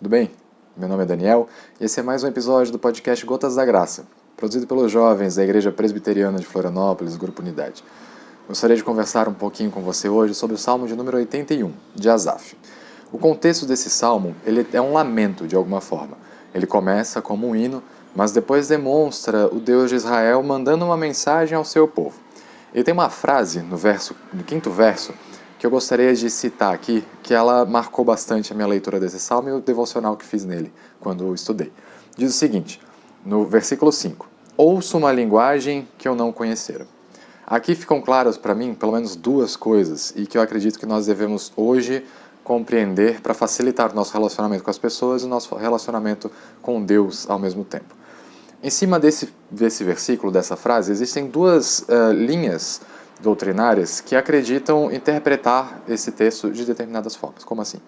tudo bem? Meu nome é Daniel e esse é mais um episódio do podcast Gotas da Graça, produzido pelos jovens da Igreja Presbiteriana de Florianópolis, Grupo Unidade. Gostaria de conversar um pouquinho com você hoje sobre o Salmo de número 81, de Asaf. O contexto desse salmo ele é um lamento de alguma forma. Ele começa como um hino, mas depois demonstra o Deus de Israel mandando uma mensagem ao seu povo. Ele tem uma frase no quinto verso, que eu gostaria de citar aqui, que ela marcou bastante a minha leitura desse salmo e o devocional que fiz nele, quando eu estudei. Diz o seguinte, no versículo 5, ouço uma linguagem que eu não conhecera. Aqui ficam claras para mim, pelo menos duas coisas, e que eu acredito que nós devemos hoje compreender para facilitar o nosso relacionamento com as pessoas e o nosso relacionamento com Deus ao mesmo tempo. Em cima desse versículo, dessa frase, existem duas linhas doutrinárias que acreditam interpretar esse texto de determinadas formas. Como assim?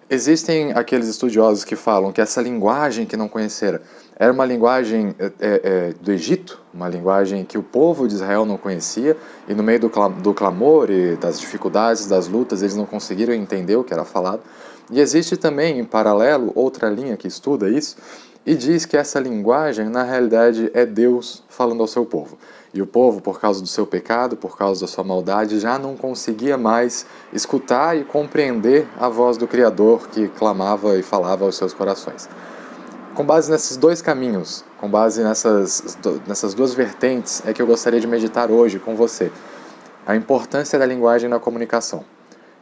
Existem aqueles estudiosos que falam que essa linguagem que não conhecera era uma linguagem do Egito, uma linguagem que o povo de Israel não conhecia, e no meio do clamor e das dificuldades, das lutas, eles não conseguiram entender o que era falado. E existe também, em paralelo, outra linha que estuda isso, e diz que essa linguagem, na realidade, é Deus falando ao seu povo. E o povo, por causa do seu pecado, por causa da sua maldade, já não conseguia mais escutar e compreender a voz do Criador que clamava e falava aos seus corações. Com base nesses dois caminhos, com base nessas duas vertentes, é que eu gostaria de meditar hoje com você. A importância da linguagem na comunicação.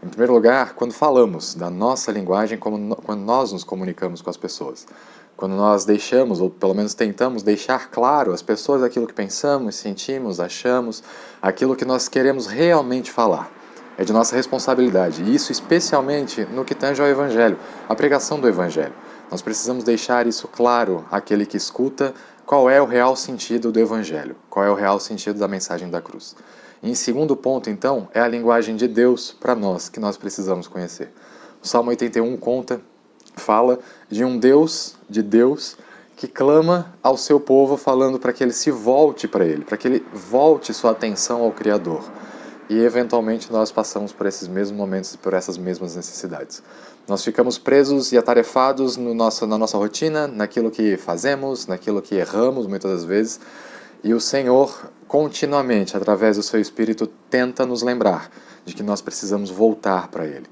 Em primeiro lugar, quando falamos da nossa linguagem, quando nós nos comunicamos com as pessoas. Quando nós deixamos, ou pelo menos tentamos deixar claro às pessoas aquilo que pensamos, sentimos, achamos, aquilo que nós queremos realmente falar. É de nossa responsabilidade, e isso especialmente no que tange ao Evangelho, a pregação do Evangelho. Nós precisamos deixar isso claro àquele que escuta qual é o real sentido do Evangelho, qual é o real sentido da mensagem da cruz. E em segundo ponto, então, é a linguagem de Deus para nós, que nós precisamos conhecer. O Salmo 81 fala de um Deus, que clama ao seu povo falando para que ele se volte para ele, para que ele volte sua atenção ao Criador. E eventualmente nós passamos por esses mesmos momentos e por essas mesmas necessidades. Nós ficamos presos e atarefados na nossa rotina, naquilo que fazemos, naquilo que erramos muitas das vezes, e o Senhor continuamente, através do seu Espírito, tenta nos lembrar de que nós precisamos voltar para Ele.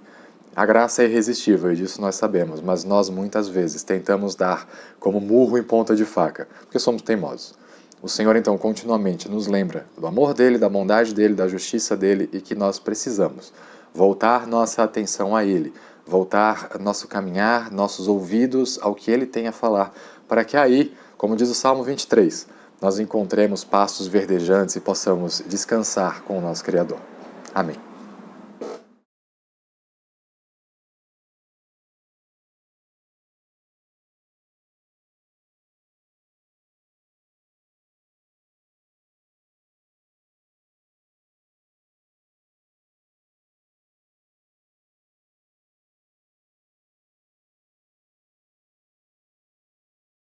A graça é irresistível, e disso nós sabemos, mas nós muitas vezes tentamos dar como murro em ponta de faca, porque somos teimosos. O Senhor então continuamente nos lembra do amor dEle, da bondade dEle, da justiça dEle, e que nós precisamos voltar nossa atenção a Ele, voltar nosso caminhar, nossos ouvidos ao que Ele tem a falar, para que aí, como diz o Salmo 23, nós encontremos pastos verdejantes e possamos descansar com o nosso Criador. Amém.